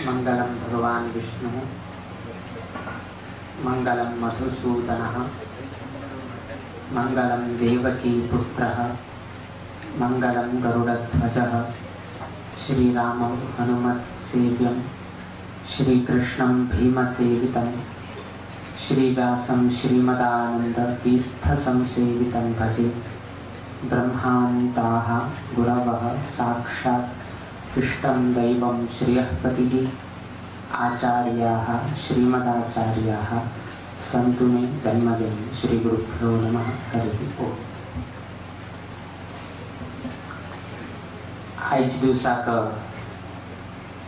मंगलम भगवान विष्णु मंगलम मधुसूदनः मंगलम देवकी पुत्रः मंगलम गरुडध्वजः श्रीरामं हनुमत्सेव्यं श्रीकृष्णं भीमसेवितं श्रीव्यासं श्रीमदानन्दतीर्थसंसेवितं भजे। ब्रह्मान्ताः गुरवः साक्षात् इष्टं दैवं श्रियःपतिः आचार्याः श्रीमदाचार्याः सन्तु मे जन्मदिन। श्री गुरुभ्यो नमः। हरिः ओम। आयज दिवसाक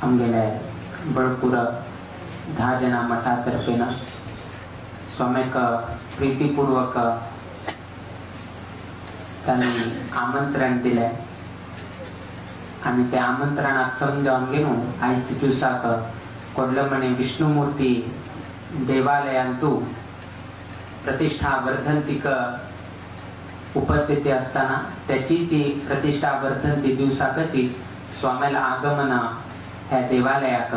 आमगेले बळपूर 10 जना मठातर्फेन स्वामीक प्रीतीपूर्वक त्यांनी आमंत्रण दिले आणि त्या आमंत्रणात समजावून घेऊन आयच्या दिवसाक कोडलमणे विष्णुमूर्ती देवालयांतू प्रतिष्ठा वर्धंतीक उपस्थिती असताना त्याची जी प्रतिष्ठा वर्धंती दिवसाकची स्वामीला आगमन ह्या देवालयाक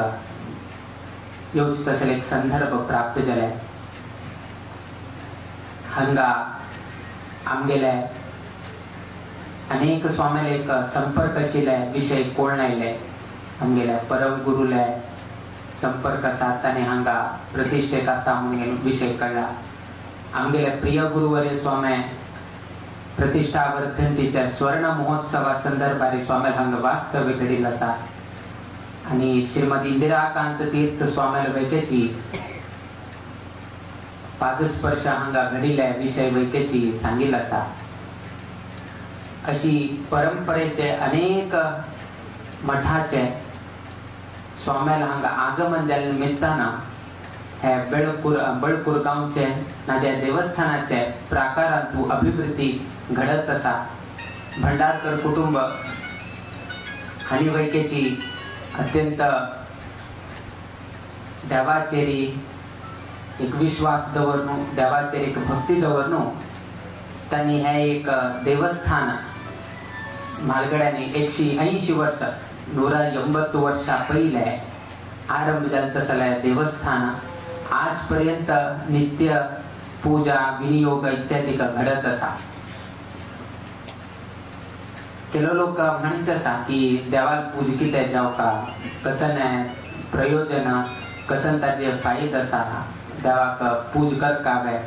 येऊच तसले एक संदर्भ प्राप्त झाले। हंगा आमगेले अनेक स्वामीला एक संपर्कशील विषय कोळनायले आमगेले परम गुरुले संपर्क साधताना हांगा प्रतिष्ठेक आसा म्हणून विषय कळला। आमगेले प्रिय गुरुवर्य स्वामी प्रतिष्ठा वर्धंतीच्या स्वर्ण महोत्सवा संदर्भात स्वामी हांगा वास्तव्य घडील आसा आणि श्रीमती इंदिराकांत तीर्थ स्वामीला वैद्यची पादस्पर्श हांगा घडिल्ल्या विषय वैद्यची सांगिल आसा। अशी परंपरेचे अनेक मठाचे स्वामीला हांगा आगमन जाल्ल्या निमित्तान हे बळपूर गांवचे नाज्या देवस्थानाचे प्राकारांतू अभिवृद्धी घडत आसा। भंडारकर कुटुंब हानी वैकेची अत्यंत देवाचेरी एक विश्वास दवरणू देवाचेर एक भक्ती दवरणू त्यांनी हे एक देवस्थान म्हालगड्यांनी 180 वर्ष 180 वर्षा पहिले आरंभ झाला तसले देवस्थान आजपर्यंत नित्य पूजा विनियोग इत्यादी घडत असा। केलो लोक म्हणच असा की देवाल पूज कितें जावका कसन प्रयोजन कसन ताजे फायदे असा देवाक पूज करकावे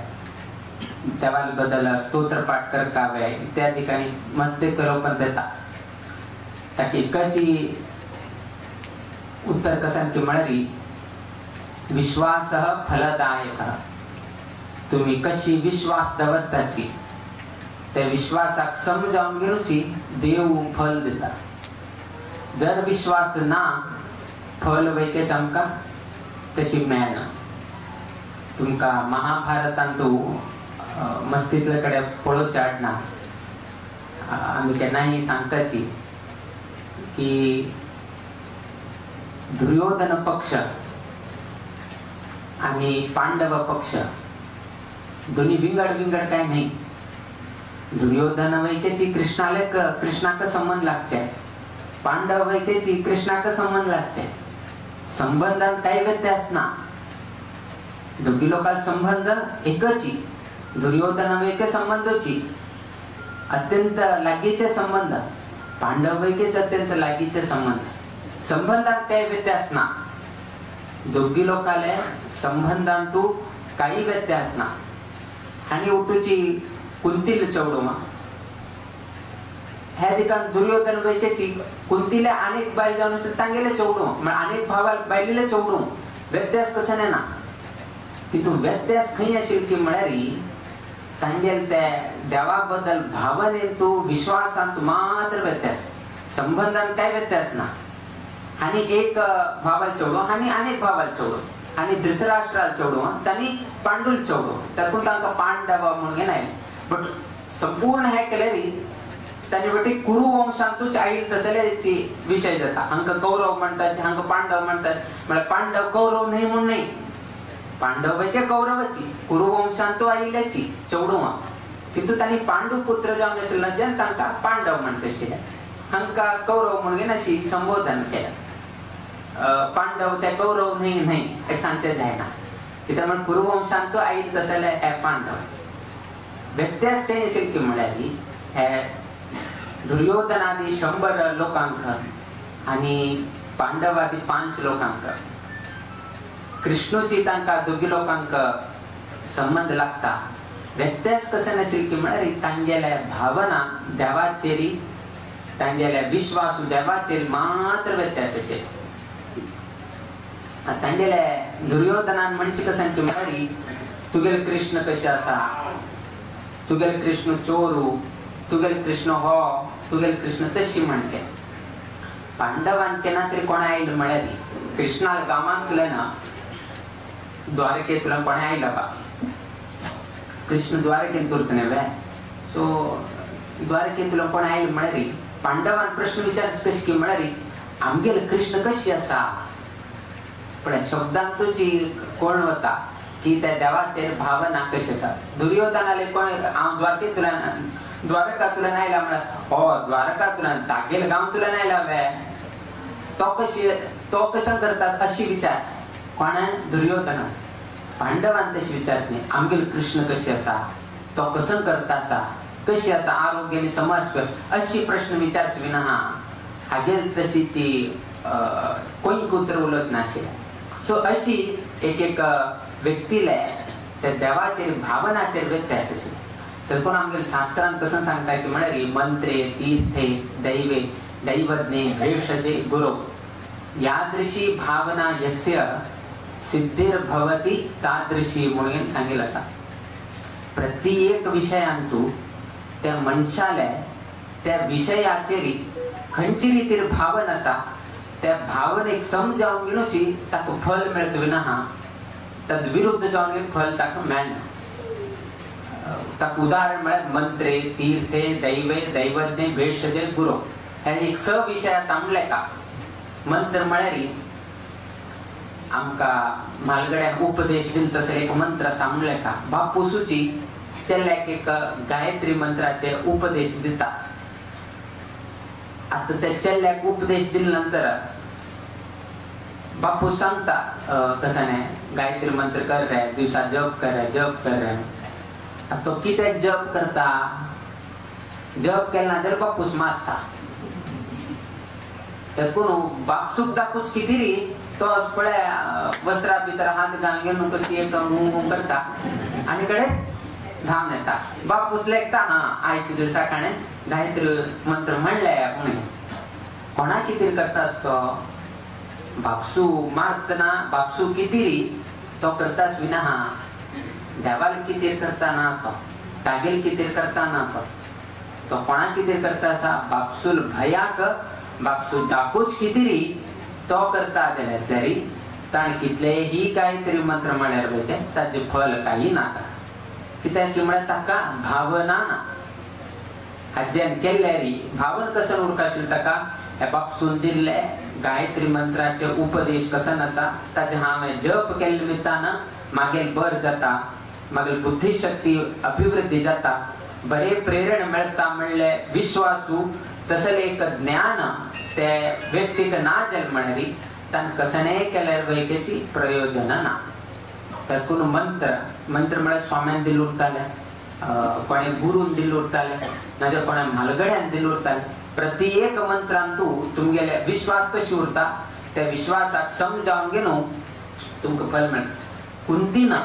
देवाल बदल स्तोत्र पाठ करकावे इत्यादी काही मस्ती करोपण देता ताकी एकाची उत्तर कसन की म्हणाली विश्वास फलदायक। तुम्ही कशी विश्वास दवरताची ते विश्वासाक समजावून घेऊची देव फल देता। जर विश्वास ना फल वैके आमका तशी मेळना। तुमका महाभारतांतू मस्तितले कडे पळोवचे आडना आमी केन्नाय सांगताची की दुर्योधन पक्ष आणि पांडव पक्ष दोन्ही विंगड काय नाही। दुर्योधन वैकेची कृष्णाक संबंध लागचे, पांडव वैकेची कृष्णाक संबंध लागचे। संबंधात काही व्यत्यास ना, दोघी लोकांचा संबंध एकच। दुर्योधन वैके संबंधची अत्यंत लागीचे संबंध, पांडव वैकेचे अत्यंत लागीचे संबंध। संबंधात काही व्यत्यास ना, दोघी लोकाले संबंधांतू काही व्यत्यास ना। आणि उठूची कुंतीला चवडोमा ह्या ठिकाण दुर्योधन वैकेची कुंतीला अनेक बाई जाऊन तांगेले चवडो अनेक भावाला बायलेले चवडो व्यत्यास कसं नाही ना की तू व्यत्यास खंय असेल की म्हणारी तांगेल त्या देवाबद्दल भावने तू विश्वासांत मात्र व्यत्यास संबंधात काय व्यत्यास ना। आणि एक भावाला चवडो आणि अनेक भावाला चवडो आणि धृतराष्ट्राला चवडो त्यांनी पांडुल चवडो त्यातून तांका पांडव म्हणून नाही बट संपूर्ण हे केलेली त्यांनी बटी कुरु वंशांतूच आईल तसल्याची विषय जाता। हांक कौरव म्हणतात हांक पांडव म्हणतात म्हणजे पांडव कौरव नाही म्हणून नाही, पांडव वैके कौरवाची कुरु वंशांतू आईल्याची चवडोमा किंतु त्यांनी पांडू पुत्र जाऊन असेल जन तांका पांडव म्हणते हांका कौरव म्हणून अशी संबोधन केलं। पांडव त्या कौरव नाही सांगचे जायना कित्याक म्हण कुरुवंशांत आयिल्लो तसले हे पांडव व्यत्यास काही असेल की म्हळ्यार हे दुर्योधनादी 100 लोकांक आणि पांडवादी 5 लोकांक कृष्णची तांकां दोगी लोकांक संबंध लागता व्यत्यास कशें नाशिल्लो की म्हळ्यार तांगेल्या भावना देवाचेरी तांगेल्या विश्वास देवाचेर मात्र व्यत्यास अशें तांगेले दुर्योधनान म्हणचे कशें की म्हळ्यार तुगेले कृष्ण कशें आसा तुगेले कृष्ण चोरू तुगेले कृष्ण हो तुगेले कृष्ण तशी म्हणचे पांडवान केन्ना तरी कोण आयिल्लो म्हळ्यार कृष्णा गांवांतल्यान द्वारकेंतल्यान कोणें आयलो बा कृष्ण द्वारकेंत उरतले वे सो द्वारकेंतल्यान कोण आयलो म्हळ्यार पांडवान प्रश्न विचारचे कशें की म्हळ्यार आमगेले कृष्ण कशी आसा पण शब्दांतूच कोण वता की त्या देवाचेर भावना कशी आसा दुर्योधनाले कोण हांव द्वारकेंतल्यान द्वारकांतल्यान आयला म्हळ्यार हो द्वारकांतल्यान तागेले गांवांतल्यान आयला वे तो कशें करता अशी विचारची कोणान दुर्योधनान पांडवान तशी विचारची आमगेले कृष्ण कशी आसा तो कसं करता आसा कशी आसा आरोग्याने समाज अशी प्रश्न विचारचे विना हागेर तशीची कोणी उतर उलत नाशिल्ले सो अशी एक व्यक्तीले त्या देवाचेर भावनाचेर व्यत्यास आशिल्ले तर कोण आमगेले शास्त्रांत कसं सांगता की म्हळ्यार मंत्रे तीर्थे दैवे दैवज्ञे भेषजे गुरु यादृशी भावना यस्य सिद्धिर्भवति तादृशी म्हणून सांगेल आसा प्रत्येक विषयांतू त्या मनशाले त्या विषयाचेर खंयची रितीर भावन आसा त्या भावनेक समजावून घेवची ताका फल मेळता विना तद्विरुद्ध जावन फल ताका मेळना ताका उदाहरण म्हळ्यार मंत्रे तीर्थे दैवे दैवज्ञे भेषजे गुरु हे एक स विषय आसा म्हणले का मंत्र म्हळ्यार आमकां म्हालगड्यान उपदेश दिला तसो एक मंत्र आसा म्हणले का बापूसूची चेल्ल्याक एक गायत्री मंत्राचे उपदेश दिता आता त्या चेल्ल्याक उपदेश दिल्या नंतर बापू सांगता कसाने गायत्री मंत्र कर रे दिवसा जप कर रे तो कित्याक जप करता जप केला तर बापूस मारता तर कोण बाप सुद्धा कुछ किती तो पळ्या वस्त्रा भितर हात घालून घेऊन कशी एक करता आणि कडे धाम येता बापूस लेखता आयच्या दिवसा काणे गायत्री मंत्र म्हणले म्हणे कोणा किती करता असतो बापसू मारतना बापसू किती तो करतास विना देवाल किती करता ना तो तागेल किती करता ना तो कोणा किती करता असा बापसूल भयाक बापसू दाखूच किती तो करता जाल्यार असल्यारी ताण कितलेही गायत्री मंत्र म्हळ्यार वयते ताचे फल काही नाका कित्याक की म्हळ्यार ताका भावना ना हाजेन केल्ल्यारी भावन कसं उरकाशील ताका हे बापसून दिल्ले गायत्री मंत्राचे उपदेश कसन आसा ताचे हांवें जप केले निमित्तान मागेल बर जाता मागेल बुद्धिशक्ती अभिवृद्धी जाता बरे प्रेरण मेळटा म्हणले विश्वासू तसले एक ज्ञान ते व्यक्तीक ना जाल म्हणरी तान कसने केल्यार वैकेची प्रयोजन ना तातून मंत्र म्हळ्यार स्वाम्यान दिल उरताले कोणे गुरून दिल उरताले नाजाल्यार कोणे म्हालगड्यान दिल उरताले प्रत्येक मंत्रांतू तुमगेले विश्वास कशी उरता त्या विश्वासाक समजावून घेवन तुमकां फल मेळटा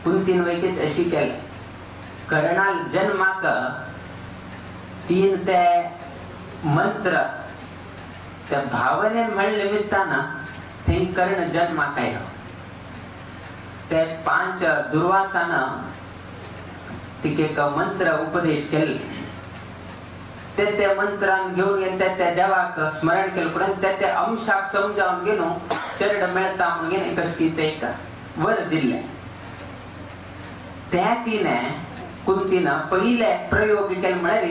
कुंतीन वैकेच अशी केले कर्णाल जन्माक 3 ते मंत्र त्या भावनेन म्हणले निमित्तान थंय कर्ण जन्माक आयलो ते 5 दुर्वासान तिका एक मंत्र उपदेश केले ते मंत्रान घेऊन येऊन त्या देवाक स्मरण केलं पण त्या अंशाक समजावून घेऊन चरड मेळता म्हणून कसकी ते एक वर दिले त्या तिने कुंतीन पहिले प्रयोग केले म्हळ्यार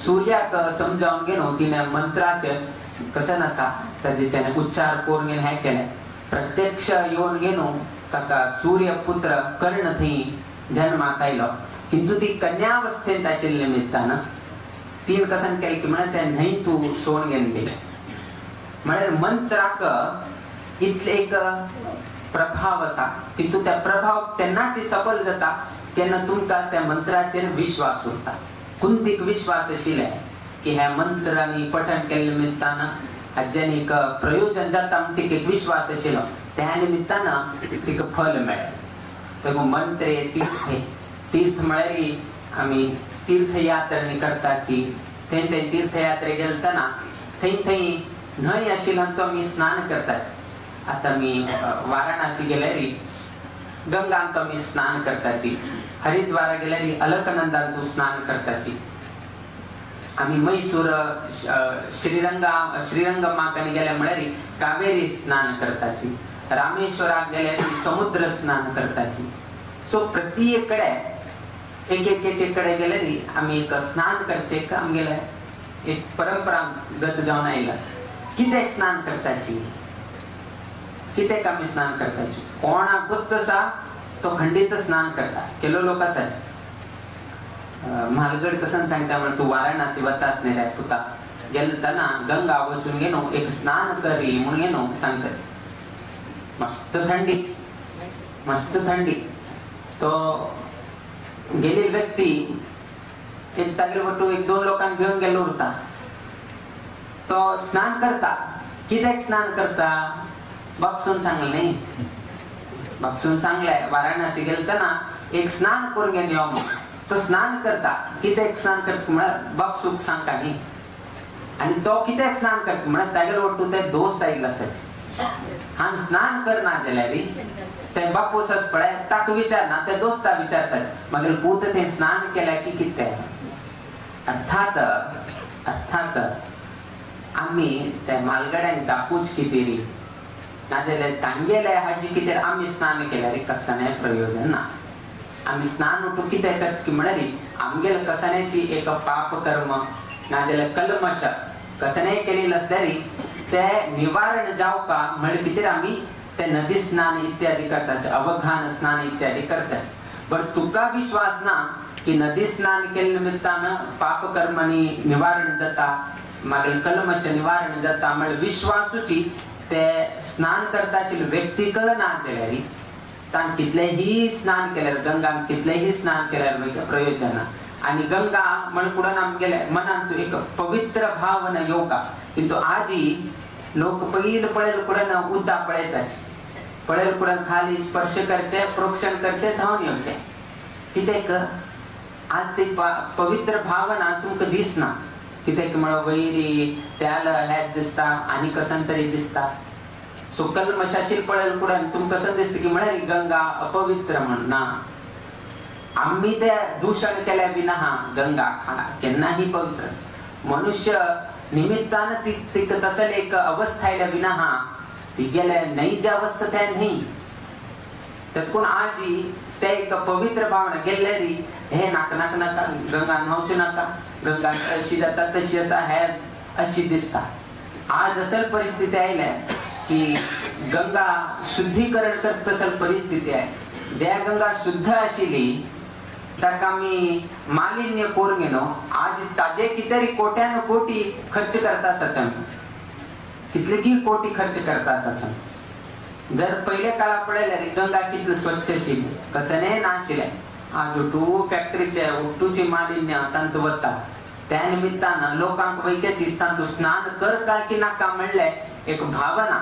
सूर्याक समजावून घेऊन तिने मंत्राचे कसं नसा ताजे त्याने उच्चार करून घेऊन हे केले प्रत्यक्ष येऊन घेऊन ताका सूर्यपुत्र कर्ण थंय जन्माक आयलो किंतु ती कन्यावस्थेंत आशिल्ले निमित्तान तीन कसन केले की म्हळ्यार ते न्हंय तू सोडून घेवन गेले म्हळ्यार मंत्राक इतले एक प्रभाव असा की तू त्या प्रभाव तेन्नाच सफल जाता तेन्ना तुमकां त्या मंत्राचेर विश्वास उरता. कुंतीक विश्वास आशिल्ले की ह्या मंत्रांनी पठण केल्ल्या निमित्तान हाजें एक प्रयोजन जाता म्हूण तिका एक विश्वास आशिल्लो. त्या निमित्तान तिका फल मेळ्ळें. देखून मंत्रे तीर्थ म्हळ्यार आमी तीर्थयात्रा करताची. थंय तीर्थयात्रेक गेलतना थंय न्हंय आशिल्ल्यान तो आमी स्नान करताचे. आता मी वाराणसी गेल्यार गंगान तो आमी स्नान करताची. हरिद्वार गेल्यार अलकनंदान तू स्नान करताची. आम्ही मैसूर श्रीरंगमाकानी गेल्या म्हळ्यार कावेरी स्नान करताची. रामेश्वराक गेल्यार समुद्र स्नान करताची. सो प्रत्येक कडेन एक कडेन गेल्यार आमी एक स्नान करचे आमगेले एक परंपरागत जावन आयला. कित्याक स्नान करताची, कित्याक आमी स्नान करताची. कोणाक गुप्त आसा तो खंडीत स्नान करता. केलो लोक आसा म्हालगड कसन सांगता म्हण तू वाराणसी वतास न्ही रे पुता गेलतना गंगा वचून गेलो एक स्नान करी म्हणून गेलो सांगता. मस्त थंडी तो गेलेली व्यक्ती एक तागेर वटू एक दोन लोकांक घेऊन गेलो उरता. तो स्नान करता. कित्याक स्नान करता बापसून सांगले न्ही. बापसून सांगले वाराणसी गेलतना एक स्नान करून घेवन यो म्हणून. तो स्नान करता. कित्याक स्नान करता म्हळ्यार बापसूक सांगता न्ही. आनी तो कित्याक स्नान करता म्हळ्यार तागेर वटू ते दोस्त आयिल्ले आसाचे. हांव स्नान करना जाल्यार ते बापूस पळय ताका विचारना ते दोस्ता विचारतात मागीर पूत थंय स्नान केल्या की कितें. अर्थात आमी त्या मालगड्यांक दाखोवच कितें नाजाल्यार तांगेले हाजी कितें आमी स्नान केल्यार कसलें प्रयोजन ना. आमी स्नान उठून कितें करचें म्हळ्यार आमगेले कसण्याची एक पाप कर्म नाजाल्यार कल्मश कसणें केलेलें आसल्यार ते निवारण जावपा म्हळ्यार कितें आमी ते नदी स्नान इत्यादी करतात. अवघान स्नान इत्यादी करतात. बट तुका विश्वास ना की नदी स्नान केल्ल्या निमित्तान पाप कर्मांनी निवारण जाता मागीर कल्मश निवारण जाता म्हळ्यार विश्वासूची ते स्नान करता आशिल्ले व्यक्तीक ना जाल्यार ताण कितलेही स्नान केल्यार गंगान कितलेही स्नान केल्यार प्रयोजन ना. आणि गंगा म्हणकुडन आमगेले मनान तू एक पवित्र भावना येवका. किंतु आजी लोक पयलीं पळयले कुडन उद्दा पळयताचे. पळयले कुडन खाली स्पर्श करचे प्रोक्षण करचे धांवन येवचे. कित्याक आज ती पवित्र भावना तुमकां दिसना. कित्याक म्हळ्यार वैरी त्याल हे दिसता आनी कसन तरी दिसता. सो कल्मश आशिल्ले पळयले कुडन तुमकां कसं दिसता की म्हळ्यार गंगा अपवित्र म्हण ना. आम्ही ते दूषण केल्या विना गंगा केन्नाही पवित्र. मनुष्य निमित्तान ती तसले एक अवस्था आयल्या विना ती गेले नैज अवस्था त्या नाही. त्यातून आजी ते एक पवित्र भावना गेल्लेरी हे नाका नाका नाका गंगा न्हावचे नाका गंगा अशी जाता तशी आसा हे अशी दिसता. आज असल परिस्थिती आयल्या की गंगा शुद्धीकरण करत असल परिस्थिती आहे. ज्या गंगा शुद्ध आशिल्ली ताका आमी मालिन्य करून गेलो. आज ताजे कितेतरी कोट्यान कोटी खर्च करता आसात. कितलेकी कोटी खर्च करता आसात. जर पहिले काळा पळयल्यार गंगा कितली स्वच्छ आशिल्ली कसले नाशिल्ले. आज उठू फॅक्टरीचे उठूची मालिन्य तांतू वता. त्या निमित्तान लोकांक वैक्याची तांतू स्नान कर काय की नाका म्हणले एक भावना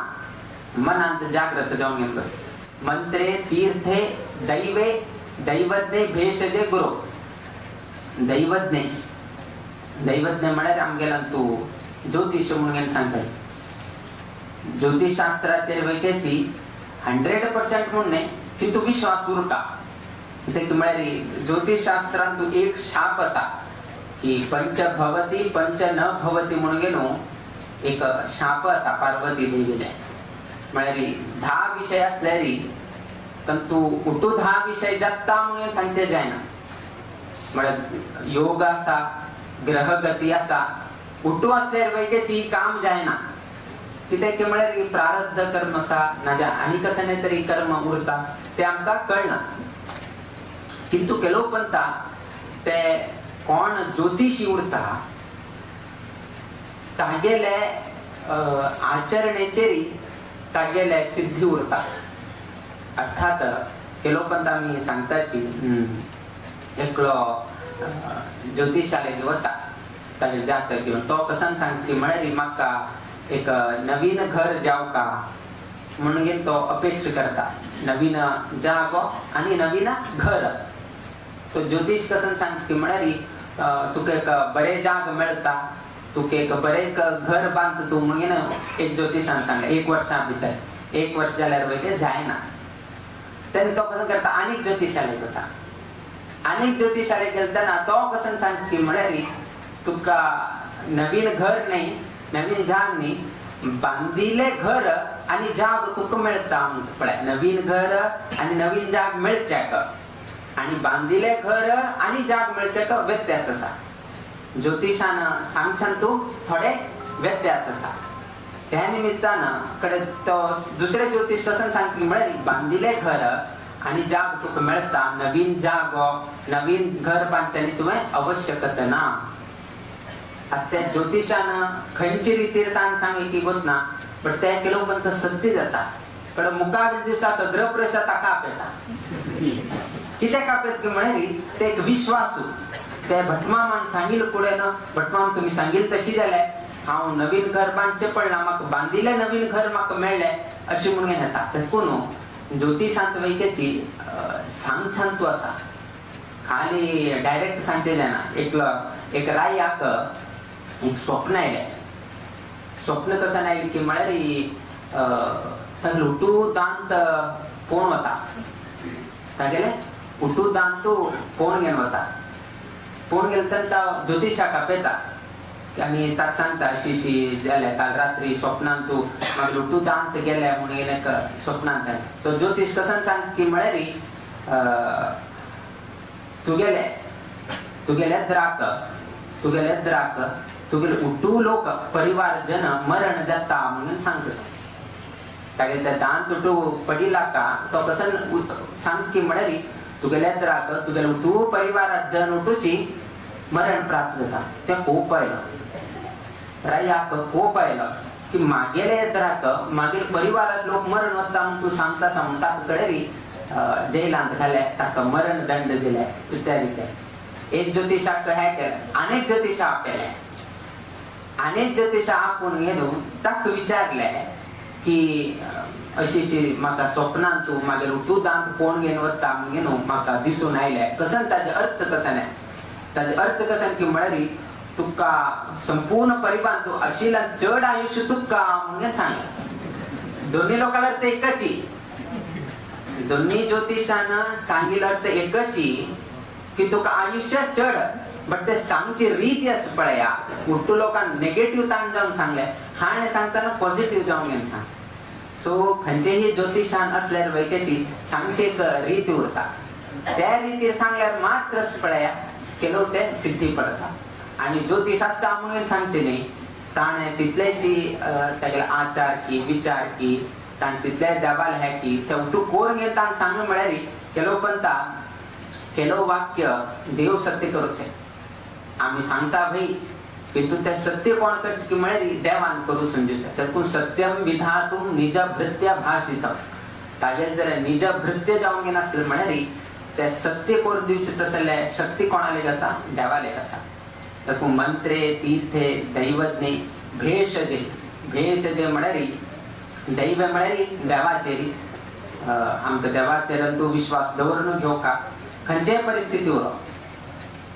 मनांत जागृत जावन येता. मंत्रे तीर्थे दैवे दैवज्ञे भेषजे गुरु. दैवज्ञे म्हळ्यार आमगेला तू ज्योतिष म्हणून सांगतात. ज्योतिषशास्त्राचे वैक्याची 100% म्हणणे किंतु विश्वास उरता. म्हळ्यार ज्योतिषशास्त्रांत तू एक शाप असा की पंच भवती पंच न भवती म्हणून गेलो एक शाप असा पार्वती देवीले. म्हळ्यार 10 विषय असल्यारी तू उठू 10 विषय जाता म्हणून सांगचे जायना. म्हळ्यार योग असा ग्रहगती असा उठू असल्यार वैक्याची काम जायना. कित्याक म्हळ्यार प्रारब्ध कर्म असा नाजा आनी कसले तरी कर्म उरता ते आमकां कळना. किंतु केलो पंता ते कोण ज्योतिषी उरता तागेले आचरणेचेरी तागेले सिद्धी उरता. अर्थात केलो पण आम्ही सांगताची एकलो ज्योतिषालय वता तागे जाता किंवा तो कसन सांगती म्हळ्यार म्हाका एक नवीन घर जावका म्हणून तो अपेक्षा करता. नवीन जागो आणि नवीन घर. तो ज्योतिष कसन सांगता म्हळ्यार तुका एक बरे जाग मेळता, तुका एक बरे घर बांध तू म्हणून एक ज्योतिषान सांगले 1 वर्षा भितर. 1 वर्ष जाल्यार वयले जायना. तेन्ना तो कसं करता अनेक ज्योतिषालय करता. अनेक ज्योतिषालय गेलतना तो कसं सांगता म्हळ्यार तुका नवीन घर नाही, नवीन जाग नाही, बांधिले घर आणि जाग तुका मेळता. पळय नवीन घर आणि नवीन जाग मेळच्याक आणि बांधिले घर आणि जाग मेळच्याक व्यत्यास असा. ज्योतिषान सांगछान तू थोडे व्यत्यास असा. त्या निमित्तानं कडे तो दुसरे ज्योतिष कसं सांगता म्हळ्यार बांधिले घर आणि जाग तुका मेळता, नवीन जागो नवीन घर बांधच्यानी तुवें आवश्यकत ना. आता त्या ज्योतिषान खंयची रितीर ताण सांगे की वत ना, पण त्या केलो पण सत्य जाता. पण मुखावेल दिवसाक ग्रहप्रवेश ताका आपयता. कित्याक आपयता की म्हळ्यार ते एक विश्वासू. त्या भटमामान सांगिल्लें फुडें न भटमाम तुमी सांगिल्लें तशी जाल्यार हांव नवीन घर बांदचें पडना, म्हाका बांदिल्लें नवीन घर म्हाका मेळ्ळें अशें म्हणून येता. देखून ज्योतिषांत वैकेची सांगछांतू आसा. खाली डायरेक्ट सांगचे जायना. एक रायाक एक स्वप्न आयलें. स्वप्न कसं आयलें की म्हळ्यार थंय उठू दांत कोण वता. तागेले उठू दांत तूं कोण घेवन वता. कोण गेलो तेन्ना ज्योतिशाक आपयता आणि ताका सांगता अशी जालें काल रात्री स्वप्नांत तूं म्हाका लुटू दांत गेले म्हणून एक स्वप्नांत. तो ज्योतिश कसं सांगता की म्हळ्यार तुगेले द्राक तुगेले उठू लोक परिवार जन मरण जाता म्हणून सांगता. तागे ते दांत उठू पडिला का तो कसं सांगता की म्हळ्यार तुगेले द्राक तुगेले उठू परिवारात जन उठूची मरण प्राप्त जाता. ते खूप आयलो. रायाक खूप आयलो की मागेले द्राक मागील परिवारात लोक मरण वता म्हणून तू सांगता सांगून ताका कडेरी जैलांत घाले, ताका मरण दंड दिले. दुसऱ्या रित्या एक ज्योतिषाक हे केलें, अनेक ज्योतिषा आपले. अनेक ज्योतिषा आपून घेऊन ताका विचारले की अशी म्हाका स्वप्नांत तू मागीर उठू दांत कोण घेवन वता म्हणून म्हाका दिसून आयले. कसं ताजे अर्थ कसं नाही. ताजे अर्थ कसं की म्हळ्यार तुका संपूर्ण परिवार तू आशिल्ल्यान चड आयुष्य तुका म्हणून सांगलें. दोन्ही लोकांना अर्थ एकच. दोन्ही ज्योतिषान सांगिल्लो अर्थ एकच की तुका आयुष्य चड, बट ते सांगची रीत आसा पळया. उठू लोकांक नेगेटिव्ह ताण जावन सांगले, हाणे सांगताना पॉझिटिव्ह जावन घेवन सांग. सो खंयचेही ज्योतिषान असल्यार वैकेची सांगची एक रीत उरता. त्या रितीर सांगल्यार मात्र पळया केलो ते सिद्धी पडता. आणि ज्योतिष आसा म्हणून सांगचे न्ही, ताणे तितलेची तागेले आचार की विचार की ताणे तितले देवाल हे की ते उठू कोण घेवन ताणे सांगू म्हळ्यार केलो पंता केलो वाक्य देव सत्य करूचे. आम्ही सांगता भाई किंतु ते सत्य कोण करचे की म्हळ्यार देवान करू समजूचे. देखून सत्यम विधातुम निज भृत्य भाषितम. तागेले जर निज भृत्य जावंक नासले म्हळ्यार ते सत्य करून दिवचे तसले शक्ती कोणाले आसा, देवाले आसा. देखून मंत्रे तीर्थे दैवज्ञे भेषजे म्हळ्यार दैव म्हळ्यार देवाचेर. आमकां देवाचेर तूं विश्वास दवरून घेवका खंयचे परिस्थिती उरो.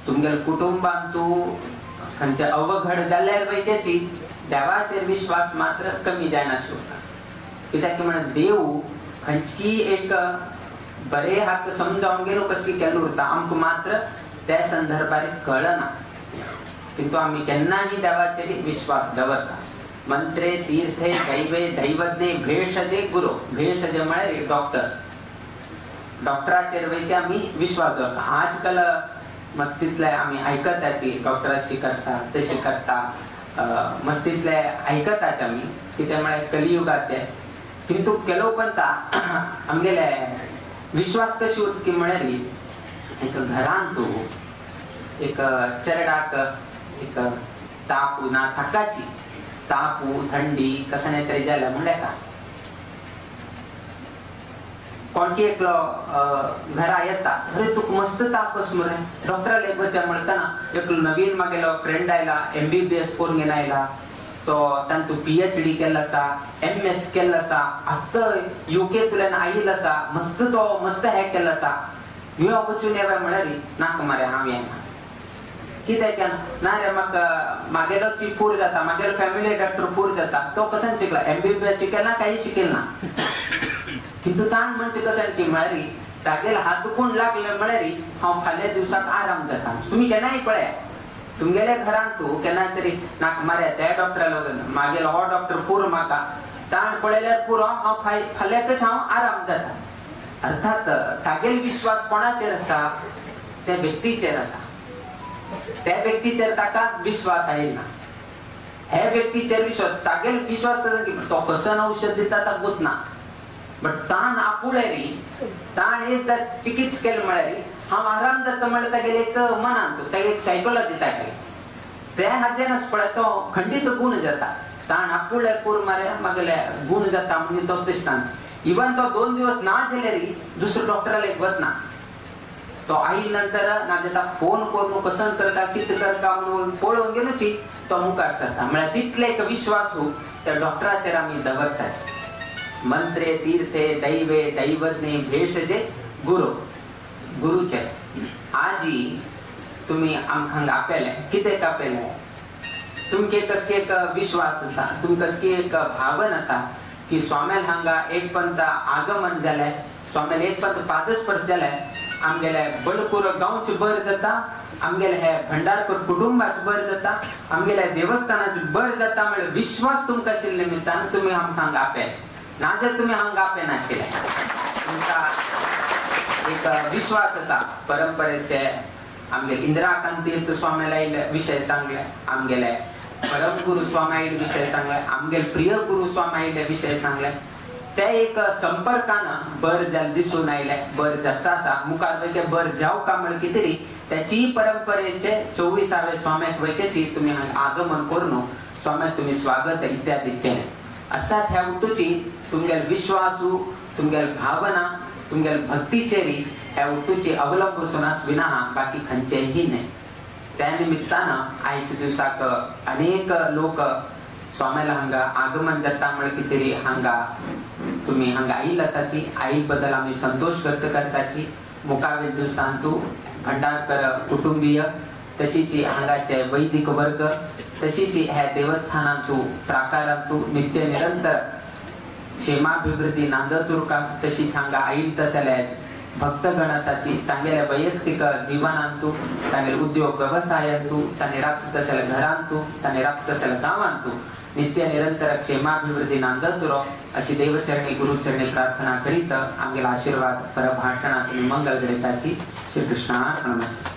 तुमगेल्या कुटुंबान तूं खंयचे अवघड जाल्यार वैकेची देवाचेर विश्वास मात्र कमी जायनाशिल्लो. कित्याक म्हण देव खंयची एक बरे हात समजावून गेलो कसली केल्लो उरता. आमकां मात्र त्या संदर्भात कळना. किंतु आम्ही केन्नाही देवाचेर विश्वास दवरता. मंत्रे तीर्थे दैवे दैवज्ञे भेषजे गुरु. भेषजे म्हळ्यार डॉक्टर. डॉक्टराचेर वैके आम्ही विश्वास दवरता. आजकाल मस्तीतले आम्ही आयकताची डॉक्टराची करता तशी करता. मस्तीतले आयकताचे आम्ही कितें म्हळ्यार कलियुगाचे. किंतु केलो पंता आमगेले विश्वास कशी उरता म्हळ्यार एक घरान तूं एक चेरडाक एक ताप ना थाकाची तापू थंडी कसं नाही तरी जाल्या म्हणल्या का कोणती एक घरा येता अरे तुक मस्त तापस मरे डॉक्टराला एक बच्चा म्हणताना एक नवीन मागेलो फ्रेंड आयला MBBS करून घेऊन आयला तो तांचो PhD केला असा MS केला असा आता UK तुला आईला असा मस्त तो मस्त हे केला असा ह्यो ऑपॉर्च्युनिटी आहे म्हणाली नाक मारे हांव येना कित्याक ना रे मागेलो ची पूर जाता मागेलो फॅमिली डॉक्टर पूर जाता तो कसान शिकला MBBS शिकेल ना काही शिकेल ना किंतु ताण म्हणजे कसान की म्हणाली तागेल हात दुखून लागले म्हणाली हांव फाल्या दिवसाक आराम जाता तुम्ही केन्नाय पळया तुमगेल्या घरान तू केन्नाय तरी नाक मारे त्या डॉक्टराला मागेलो हो डॉक्टर पूर म्हाका ताण पळयल्यार पुरो हांव फाल्याकच हांव आराम जाता अर्थात तागेल विश्वास कोणाचेर आसा त्या व्यक्तीचेर आसा त्या व्यक्तीचेर ताका विश्वास आयना हे व्यक्तीचेर विश्वास तागेल विश्वास कसा की तो कसं औषध दिता ताका गुतना बट ताण आपुळेरी ताण एकदा चिकित्स केलं म्हळ्यारी हांव आराम जाता म्हळ्यार तागेले एक मनान तागे एक सायकोलॉजी तागेली त्या हाजेनच पळय तो खंडीत गुण जाता ताण आपुळे पूर मारे मागले गुण जाता म्हणजे तो दिसता इवन तो 2 दिवस ना जाल्यारी दुसऱ्या डॉक्टराला एक वतना तो आई नंतर ना देता फोन करून कसं करता किती करता म्हणून पळोवन गेलोची तो मुखार सरता म्हळ्यार तितले एक विश्वास हो त्या डॉक्टराचेर आमी दवरतात मंत्रे तीर्थे दैवे दैवज्ञे भेषजे गुरुचे आजी तुम्ही आमकां आपले कितें आपले तुमके कसके एक विश्वास आसा तुमकां कसकी एक भावन आसा की स्वाम्याल हांगा एक पंत आगमन जाले स्वाम्याल एक पंत पादस्पर्श जाले आमगेले बडकूर गांवचे बर जाता आमगेले हे भंडारकर कुटुंबाचे बर जाता आमगेले देवस्थानाचे बर जाता म्हणजे विश्वास तुमकां आशिल्ले निमित्तान तुम्ही आमकां आपले नाजर तुम्ही हांगा आपले नाशिल्ले तुमचा एक विश्वास आसा परंपरेचे आमगे इंदिराकांत तीर्थ स्वामीला विषय सांगले आमगेले परम गुरु स्वामी विषय सांगले आमगे प्रिय गुरु स्वामी विषय सांगले ते एक संपर्कान बर जाल दिसून आयले बर जाता आसा मुखार वयके बर जाव का म्हण कितेरी त्याची परंपरेचे 24वे स्वाम्याक वयकेची तुम्ही आगमन करून स्वाम्याक तुम्ही स्वागत इत्यादी केले अर्थात ह्या उठूची तुमगेल विश्वासू तुमगेल भावना तुमगेल भक्तीचेरी ह्या उठूची अवलंबून विना बाकी खंयचेही नाही त्या निमित्तानं आयच्या दिवसाक अनेक लोक स्वामीला हांगा आगमन जाता म्हण कितेरी हांगा तुम्ही हांगा आयिल्ले आसाची आई बद्दल आमी संतोष व्यक्त करताची मुखावेल दिवसान तू भंडारकर कुटुंबीय तशीच हांगाचे वैदिक वर्ग तशीच ह्या देवस्थानांतू प्राकारांतू नित्य निरंतर क्षेमाभिवृद्धी नांदत उरका तशीच हांगा आयिल्ले तसले भक्तगण आसाची तांगेल्या वैयक्तिक जीवनांतू तांगे उद्योग व्यवसायांतू तांणे राखता तसले घरांतू तांणे राखता तसले गावांतू नित्य निरंतर क्षेमाभिवृद्धी नांदत उरो अशी देवचरणी गुरुचरणी प्रार्थना करीत आमगेला आशीर्वाद परभाषणात मंगल गणिताची श्री कृष्णार्पणमस्तु।